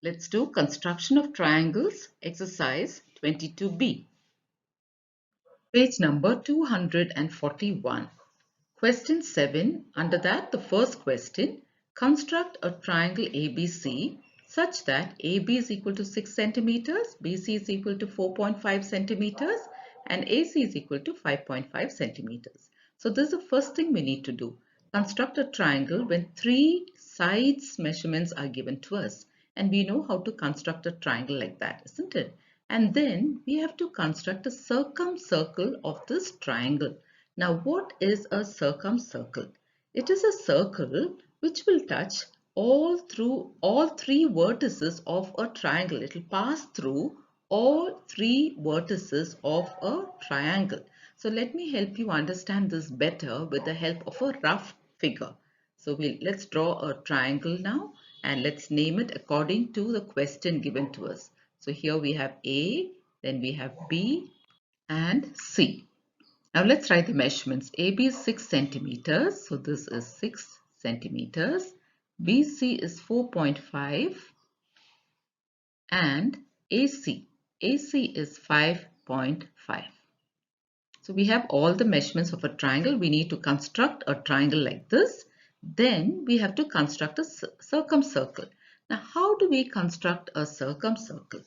Let's do construction of triangles, exercise 22B. Page number 241. Question 7. Under that, the first question, construct a triangle ABC such that AB is equal to 6 centimeters, BC is equal to 4.5 centimeters, and AC is equal to 5.5 centimeters. So this is the first thing we need to do. Construct a triangle when three sides measurements are given to us. And we know how to construct a triangle like that, isn't it? And then we have to construct a circumcircle of this triangle. Now, what is a circumcircle? It is a circle which will touch all three vertices of a triangle. It will pass through all three vertices of a triangle. So let me help you understand this better with the help of a rough figure. So let's draw a triangle now and let's name it according to the question given to us. So here we have A, then we have B and C. Now let's write the measurements. AB is 6 centimeters. So this is 6 centimeters. BC is 4.5 and AC is 5.5. So we have all the measurements of a triangle. We need to construct a triangle like this. Then we have to construct a circumcircle. Now how do we construct a circumcircle?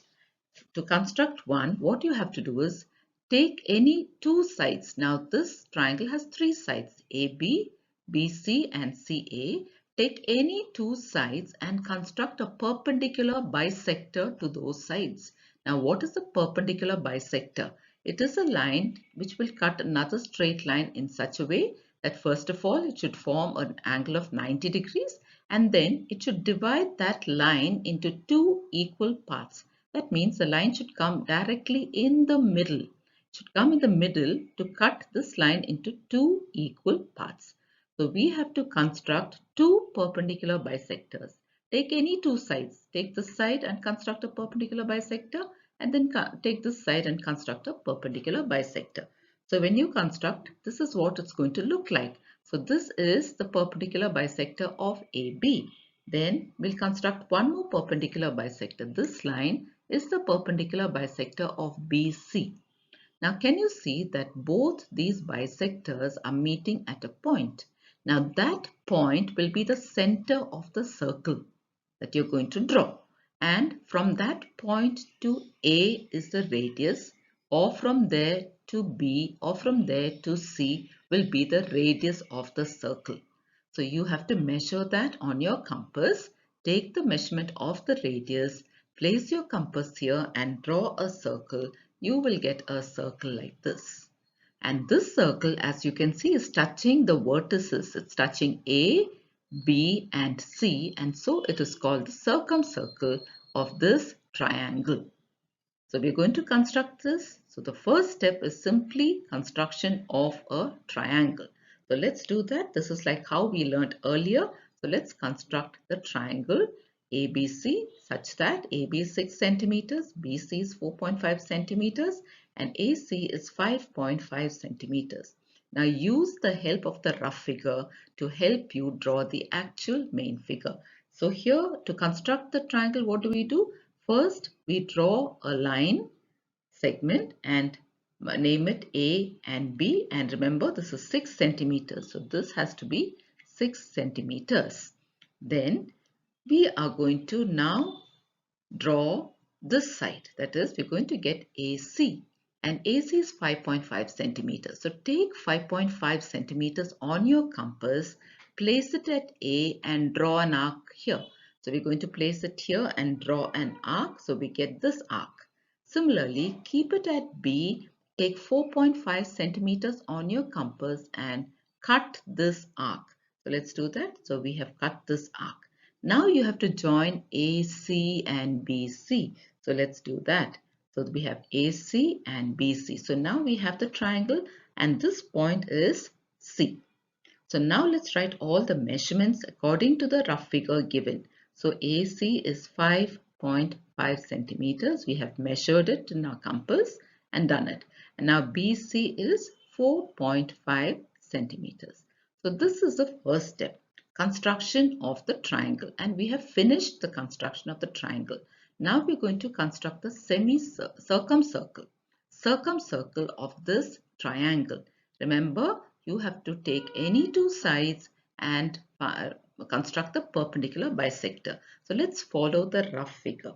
To construct one, what you have to do is take any two sides. Now this triangle has three sides, AB, BC and CA. Take any two sides and construct a perpendicular bisector to those sides. Now what is a perpendicular bisector? It is a line which will cut another straight line in such a way that first of all it should form an angle of 90 degrees and then it should divide that line into two equal parts. That means the line should come directly in the middle. It should come in the middle to cut this line into two equal parts. So we have to construct two perpendicular bisectors. Take any two sides. Take this side and construct a perpendicular bisector and then take this side and construct a perpendicular bisector. So when you construct, this is what it's going to look like. So this is the perpendicular bisector of AB. Then we'll construct one more perpendicular bisector. This line is the perpendicular bisector of BC. Now can you see that both these bisectors are meeting at a point? Now that point will be the center of the circle that you're going to draw. And from that point to A is the radius, or from there to B or from there to C will be the radius of the circle. So you have to measure that on your compass. Take the measurement of the radius, place your compass here and draw a circle. You will get a circle like this. And this circle, as you can see, is touching the vertices. It's touching A, B and C, and so it is called the circumcircle of this triangle. So we're going to construct this. So the first step is simply construction of a triangle. So let's do that. This is like how we learned earlier. So let's construct the triangle ABC such that AB is 6 centimeters, BC is 4.5 centimeters and AC is 5.5 centimeters. Now use the help of the rough figure to help you draw the actual main figure. So here to construct the triangle, what do? First, we draw a line segment and name it A and B. And remember, this is 6 centimeters. So this has to be 6 centimeters. Then we are going to now draw this side. That is, we're going to get AC. And AC is 5.5 centimeters. So take 5.5 centimeters on your compass, place it at A and draw an arc here. So we're going to place it here and draw an arc. So we get this arc. Similarly, keep it at B, take 4.5 centimeters on your compass and cut this arc. So let's do that. So we have cut this arc. Now you have to join AC and BC. So let's do that. So we have AC and BC. So now we have the triangle and this point is C. So now let's write all the measurements according to the rough figure given. So AC is 5.5 centimeters. We have measured it in our compass and done it. And now BC is 4.5 centimeters. So this is the first step. construction of the triangle, and we have finished the construction of the triangle. Now we're going to construct the circumcircle of this triangle. Remember, you have to take any two sides and construct the perpendicular bisector. So let's follow the rough figure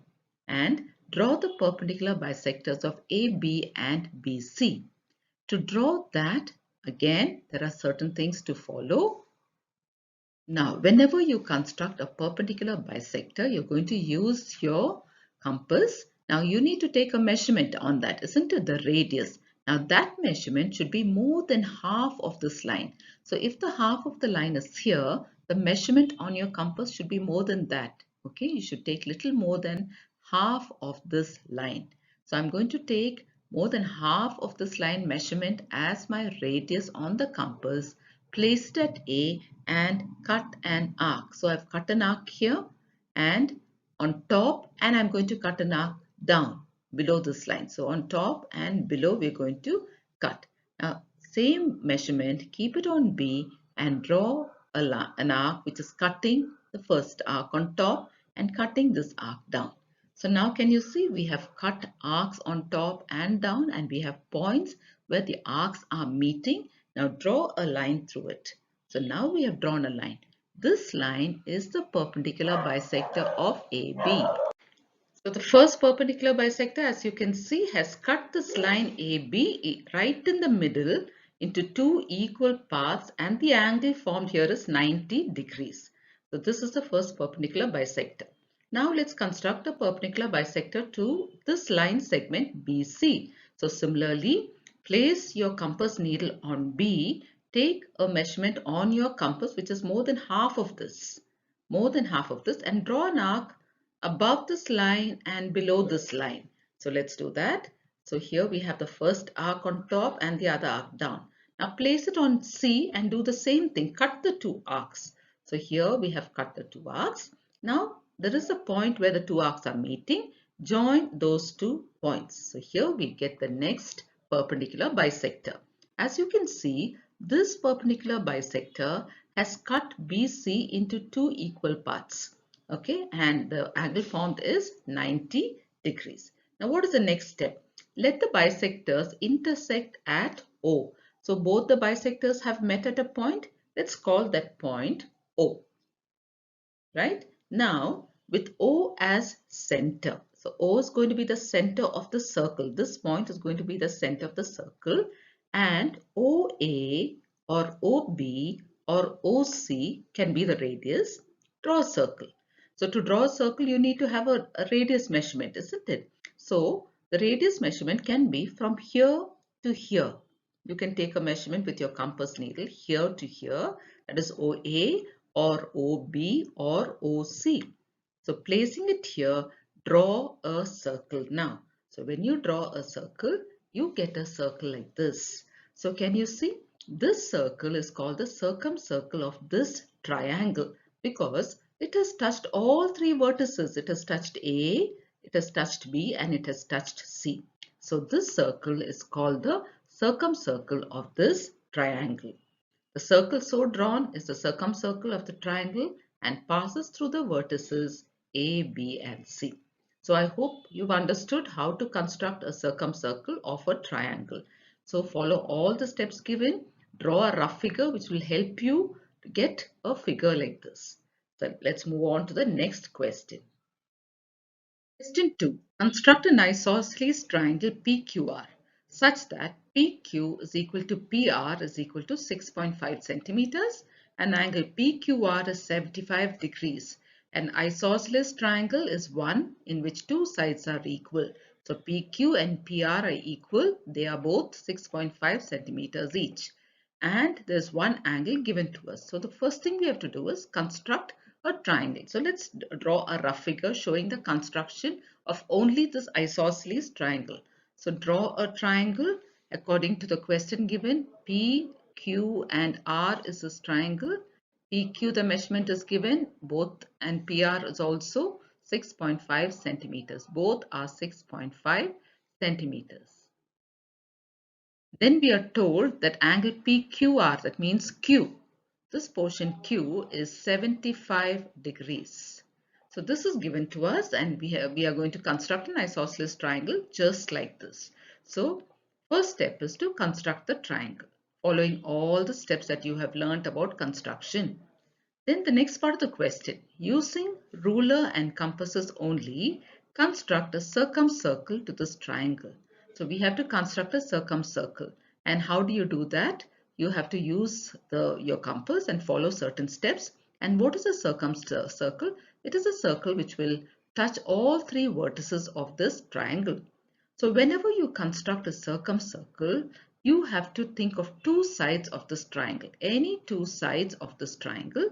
and draw the perpendicular bisectors of AB and BC. To draw that, again, there are certain things to follow. Now, whenever you construct a perpendicular bisector, you're going to use your compass. Now, you need to take a measurement on that, isn't it? The radius. Now, that measurement should be more than half of this line. So, if the half of the line is here, the measurement on your compass should be more than that. Okay, you should take little more than half of this line. So, I'm going to take more than half of this line measurement as my radius on the compass, place it at A and cut an arc. So I've cut an arc here and on top, and I'm going to cut an arc down below this line. So on top and below we're going to cut. Now same measurement, keep it on B and draw an arc which is cutting the first arc on top and cutting this arc down. So now can you see we have cut arcs on top and down, and we have points where the arcs are meeting. Now draw a line through it. So now we have drawn a line. This line is the perpendicular bisector of AB. So the first perpendicular bisector, as you can see, has cut this line AB right in the middle into two equal parts, and the angle formed here is 90 degrees. So this is the first perpendicular bisector. Now let's construct a perpendicular bisector to this line segment BC. So similarly, place your compass needle on B, take a measurement on your compass which is more than half of this, and draw an arc above this line and below this line. So let's do that. So here we have the first arc on top and the other arc down. Now place it on C and do the same thing. Cut the two arcs. So here we have cut the two arcs. Now there is a point where the two arcs are meeting. Join those two points. So here we get the next perpendicular bisector. As you can see, this perpendicular bisector has cut BC into two equal parts. Okay, and the angle formed is 90 degrees. Now what is the next step? Let the bisectors intersect at O. So both the bisectors have met at a point. Let's call that point O. Right? Now with O as center. So O is going to be the center of the circle. This point is going to be the center of the circle, and OA or OB or OC can be the radius. Draw a circle. So to draw a circle, you need to have a radius measurement, isn't it? So the radius measurement can be from here to here. You can take a measurement with your compass needle here to here, that is OA or OB or OC. So placing it here, draw a circle now. So when you draw a circle, you get a circle like this. So can you see? This circle is called the circumcircle of this triangle because it has touched all three vertices. It has touched A, it has touched B, and it has touched C. So this circle is called the circumcircle of this triangle. The circle so drawn is the circumcircle of the triangle and passes through the vertices A, B, and C. So I hope you've understood how to construct a circumcircle of a triangle. So follow all the steps given, draw a rough figure which will help you to get a figure like this. So let's move on to the next question. Question 2. Construct an isosceles triangle PQR such that PQ is equal to PR is equal to 6.5 centimeters and angle PQR is 75 degrees. An isosceles triangle is one in which two sides are equal. So PQ and PR are equal. They are both 6.5 centimeters each. And there's one angle given to us. So the first thing we have to do is construct a triangle. So let's draw a rough figure showing the construction of only this isosceles triangle. So draw a triangle according to the question given. P, Q and R is this triangle. PQ the measurement is given both, and PR is also 6.5 centimeters. Both are 6.5 centimeters. Then we are told that angle PQR, that means Q, This portion Q is 75 degrees. So this is given to us and we are going to construct an isosceles triangle just like this. So first step is to construct the triangle, following all the steps that you have learnt about construction. Then the next part of the question, using ruler and compasses only, construct a circumcircle to this triangle. So we have to construct a circumcircle. And how do you do that? You have to use your compass and follow certain steps. And what is a circumcircle? It is a circle which will touch all three vertices of this triangle. So whenever you construct a circumcircle, you have to think of two sides of this triangle. Any two sides of this triangle,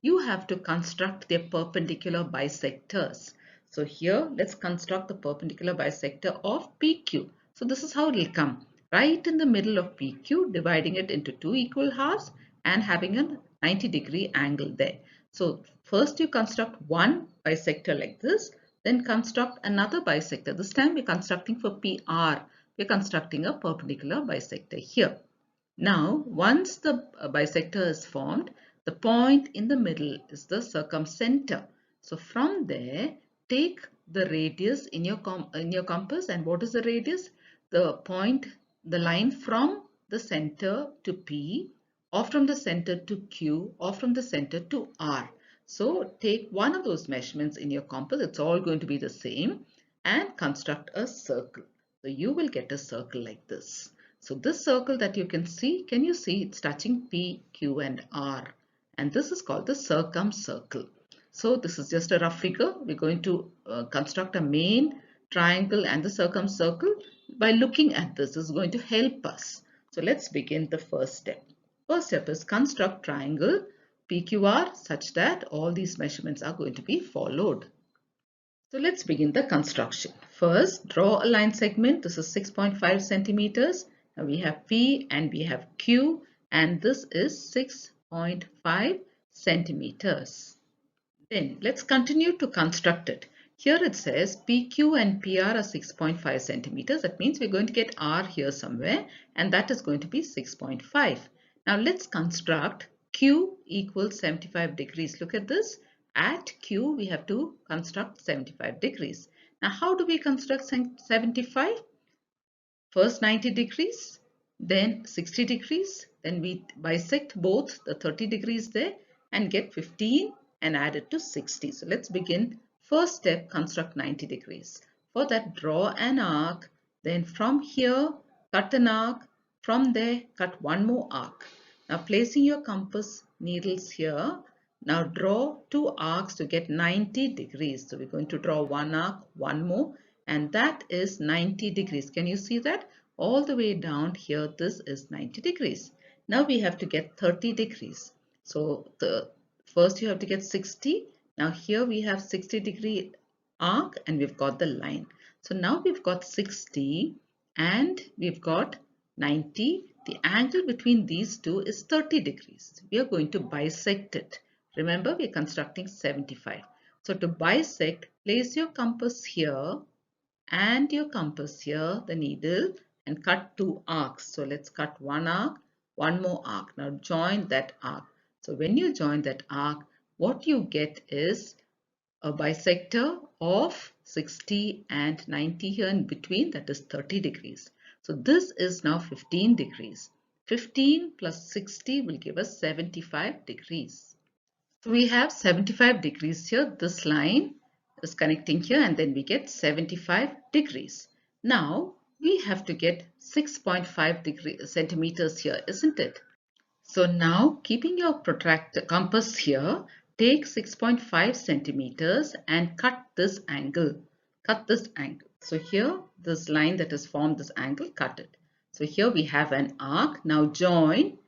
you have to construct their perpendicular bisectors. So here, let's construct the perpendicular bisector of PQ. So this is how it will come. Right in the middle of PQ, dividing it into two equal halves and having a 90-degree angle there. So first you construct one bisector like this, then construct another bisector. This time we're constructing for PR. We're constructing a perpendicular bisector here. Now, once the bisector is formed, the point in the middle is the circumcenter. So from there, take the radius in your compass. And what is the radius? The point, the line from the center to P, or from the center to Q, or from the center to R. So take one of those measurements in your compass. It's all going to be the same, and construct a circle. So you will get a circle like this. So this circle that you can you see it's touching P, Q and R, and this is called the circumcircle. So this is just a rough figure. We're going to construct a main triangle and the circumcircle. By looking at this is going to help us. So let's begin the first step. First step is construct triangle PQR such that all these measurements are going to be followed. So let's begin the construction. First, draw a line segment. This is 6.5 centimeters. Now we have P and we have Q, and this is 6.5 centimeters. Then let's continue to construct it. Here it says PQ and PR are 6.5 centimeters. That means we're going to get R here somewhere, and that is going to be 6.5. Now let's construct Q equals 75 degrees. Look at this. At Q, we have to construct 75 degrees. Now, how do we construct 75? First 90 degrees, then 60 degrees, then we bisect both the 30 degrees there and get 15 and add it to 60. So let's begin. First step, construct 90 degrees. For that, draw an arc. Then from here, cut an arc. From there, cut one more arc. Now placing your compass needles here, now draw two arcs to get 90 degrees. So we're going to draw one arc, one more, and that is 90 degrees. Can you see that? All the way down here, this is 90 degrees. Now we have to get 30 degrees. So first you have to get 60. Now here we have 60-degree arc and we've got the line. So now we've got 60 and we've got 90. The angle between these two is 30 degrees. We are going to bisect it. Remember, we are constructing 75. So to bisect, place your compass here and your compass here, the needle, and cut two arcs. So let's cut one arc, one more arc. Now join that arc. So when you join that arc, what you get is a bisector of 60 and 90 here in between, that is 30 degrees. So this is now 15 degrees. 15 plus 60 will give us 75 degrees. So we have 75 degrees here. This line is connecting here and then we get 75 degrees. Now we have to get 6.5 centimeters here, isn't it? So now keeping your protractor compass here, take 6.5 centimeters and cut this angle. Cut this angle. So here, this line that has formed this angle, cut it. So here we have an arc. Now join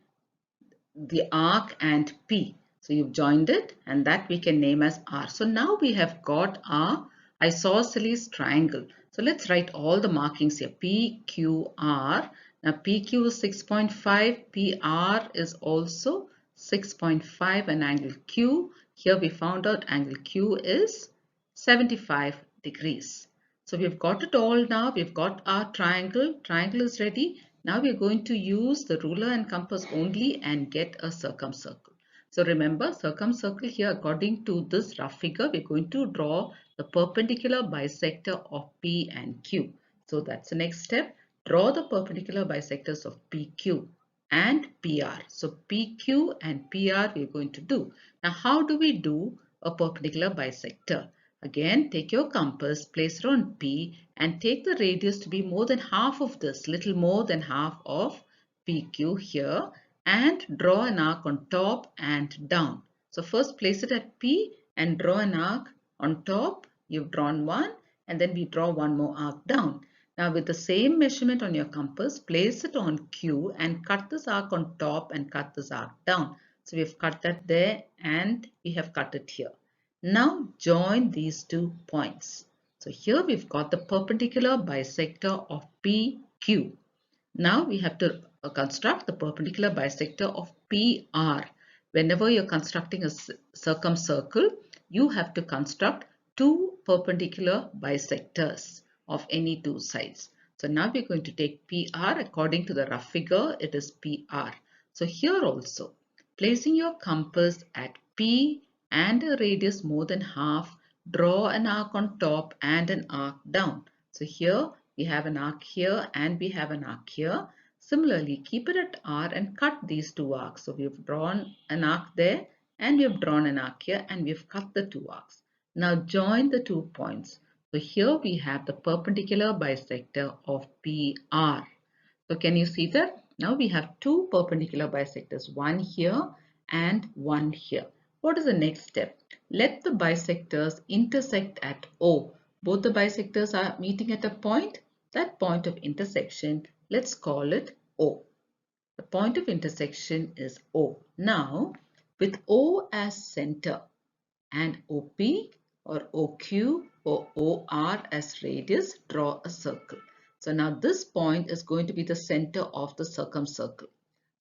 the arc and P. So you've joined it and that we can name as R. So now we have got our isosceles triangle. So let's write all the markings here. P, Q, R. Now PQ is 6.5, PR is also 6.5 and angle Q. Here we found out angle Q is 75 degrees. So we've got it all now. We've got our triangle. Triangle is ready. Now we're going to use the ruler and compass only and get a circumcircle. So remember, circumcircle here, according to this rough figure, we're going to draw the perpendicular bisector of P and Q. So that's the next step. Draw the perpendicular bisectors of PQ and PR. So PQ and PR we're going to do. Now how do we do a perpendicular bisector? Again, take your compass, place it on P and take the radius to be more than half of this, little more than half of PQ here, and draw an arc on top and down. So first place it at P and draw an arc on top. You've drawn one and then we draw one more arc down. Now with the same measurement on your compass, place it on Q and cut this arc on top and cut this arc down. So we've cut that there and we have cut it here. Now join these 2 points. So here we've got the perpendicular bisector of PQ. Now we have to construct the perpendicular bisector of PR. Whenever you're constructing a circumcircle, you have to construct two perpendicular bisectors of any two sides. So now we're going to take PR according to the rough figure, it is PR. So here also, placing your compass at P and a radius more than half, draw an arc on top and an arc down. So here we have an arc here and we have an arc here. Similarly, keep it at R and cut these two arcs. So we've drawn an arc there and we've drawn an arc here and we've cut the two arcs. Now join the 2 points. So here we have the perpendicular bisector of PR. So can you see that? Now we have two perpendicular bisectors, one here and one here. What is the next step? Let the bisectors intersect at O. Both the bisectors are meeting at a point. That point of intersection, let's call it O. The point of intersection is O. Now, with O as center and OP or OQ or OR as radius, draw a circle. So now this point is going to be the center of the circumcircle.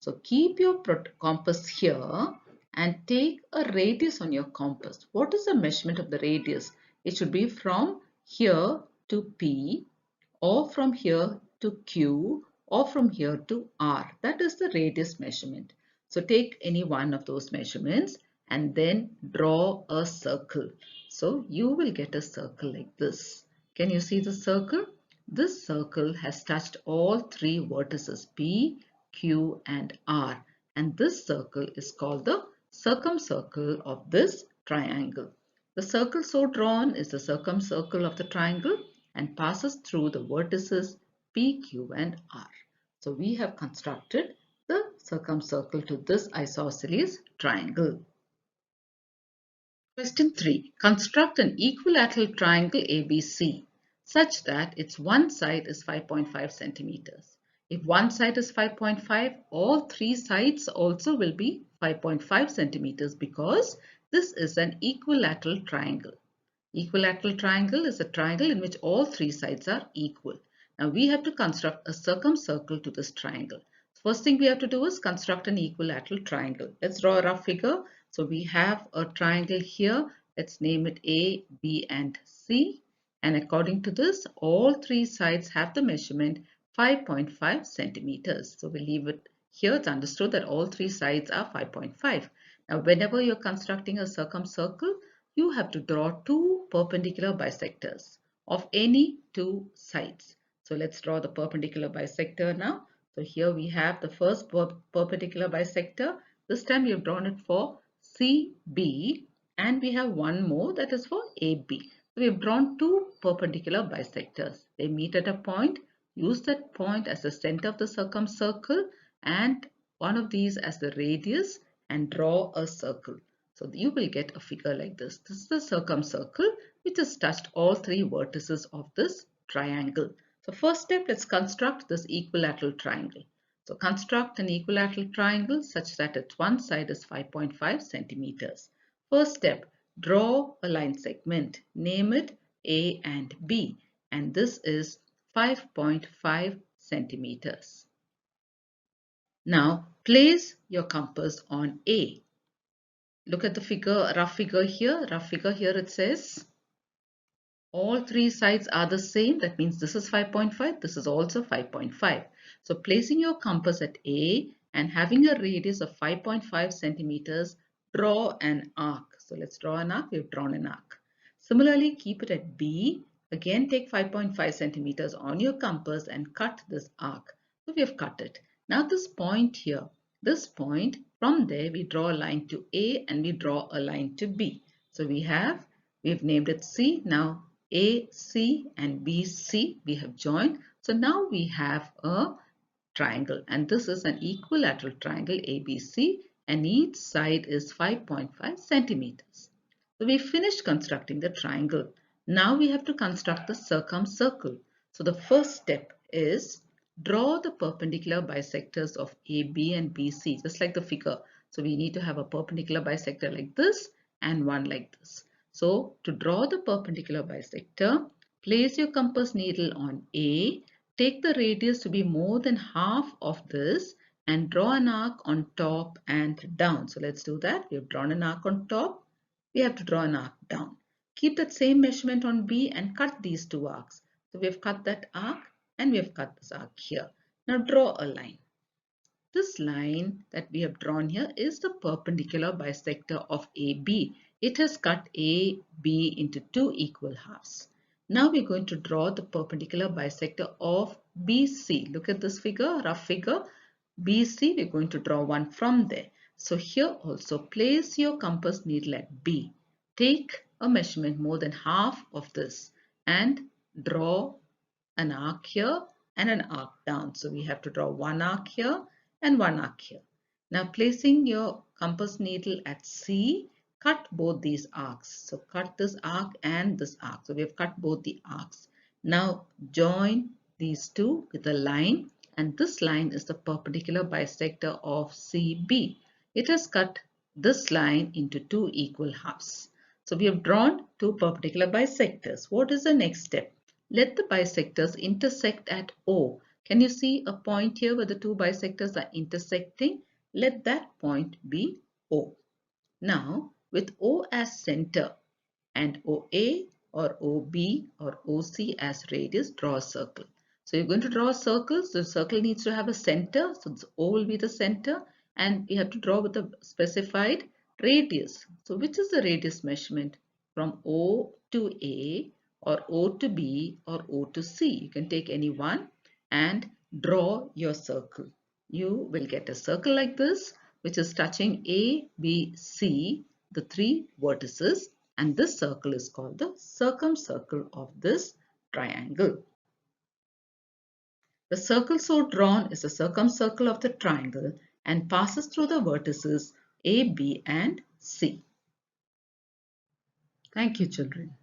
So keep your compass here and take a radius on your compass. What is the measurement of the radius? It should be from here to P or from here to Q or from here to R. That is the radius measurement. So take any one of those measurements and then draw a circle. So you will get a circle like this. Can you see the circle? This circle has touched all three vertices P, Q and R, and this circle is called the circumcircle of this triangle. The circle so drawn is the circumcircle of the triangle and passes through the vertices P, Q and R. So we have constructed the circumcircle to this isosceles triangle. Question 3. Construct an equilateral triangle ABC such that its one side is 5.5 centimeters. If one side is 5.5, all three sides also will be 5.5 centimeters because this is an equilateral triangle. Equilateral triangle is a triangle in which all three sides are equal. Now we have to construct a circumcircle to this triangle. First thing we have to do is construct an equilateral triangle. Let's draw a rough figure. So we have a triangle here. Let's name it A, B and C. And according to this, all three sides have the measurement 5.5 centimeters. So we'll leave it here. It's understood that all three sides are 5.5. Now whenever you're constructing a circumcircle, you have to draw two perpendicular bisectors of any two sides. So let's draw the perpendicular bisector now. So here we have the first perpendicular bisector. This time we have drawn it for CB and we have one more that is for AB. So we have drawn two perpendicular bisectors. They meet at a point. Use that point as the center of the circumcircle and one of these as the radius and draw a circle. So you will get a figure like this. This is the circumcircle which has touched all three vertices of this triangle. So first step, let's construct this equilateral triangle. So construct an equilateral triangle such that its one side is 5.5 centimeters. First step, draw a line segment. Name it A and B. And this is 5.5 centimeters. Now place your compass on A. Look at the figure, rough figure here. Rough figure here it says all three sides are the same. That means this is 5.5. This is also 5.5. So placing your compass at A and having a radius of 5.5 centimeters, draw an arc. So let's draw an arc. We've drawn an arc. Similarly, keep it at B. Again, take 5.5 centimeters on your compass and cut this arc. So we have cut it. Now this point here, this point, from there we draw a line to A and we draw a line to B. So we've named it C. Now AC and BC we have joined. So now we have a triangle, and this is an equilateral triangle ABC, and each side is 5.5 centimeters. So we finished constructing the triangle. Now we have to construct the circumcircle. So the first step is draw the perpendicular bisectors of AB and BC, just like the figure. So we need to have a perpendicular bisector like this and one like this. So to draw the perpendicular bisector, place your compass needle on A. Take the radius to be more than half of this and draw an arc on top and down. So let's do that. We have drawn an arc on top. We have to draw an arc down. Keep that same measurement on B and cut these two arcs. So we have cut that arc and we have cut this arc here. Now draw a line. This line that we have drawn here is the perpendicular bisector of AB. It has cut AB into two equal halves. Now we're going to draw the perpendicular bisector of BC. Look at this figure, rough figure. BC, we're going to draw one from there. So here also place your compass needle at B. Take a measurement more than half of this and draw an arc here and an arc down. So we have to draw one arc here and one arc here. Now placing your compass needle at C, cut both these arcs. So cut this arc and this arc. So we have cut both the arcs. Now join these two with a line, and this line is the perpendicular bisector of CB. It has cut this line into two equal halves. So we have drawn two perpendicular bisectors. What is the next step? Let the bisectors intersect at O. Can you see a point here where the two bisectors are intersecting? Let that point be O. Now, with O as center and OA or OB or OC as radius, draw a circle. So you're going to draw a circle. So the circle needs to have a center. So O will be the center, and you have to draw with a specified radius. So which is the radius measurement? From O to A or O to B or O to C. You can take any one and draw your circle. You will get a circle like this, which is touching A, B, C, the three vertices, and this circle is called the circumcircle of this triangle. The circle so drawn is the circumcircle of the triangle and passes through the vertices A, B, and C. Thank you, children.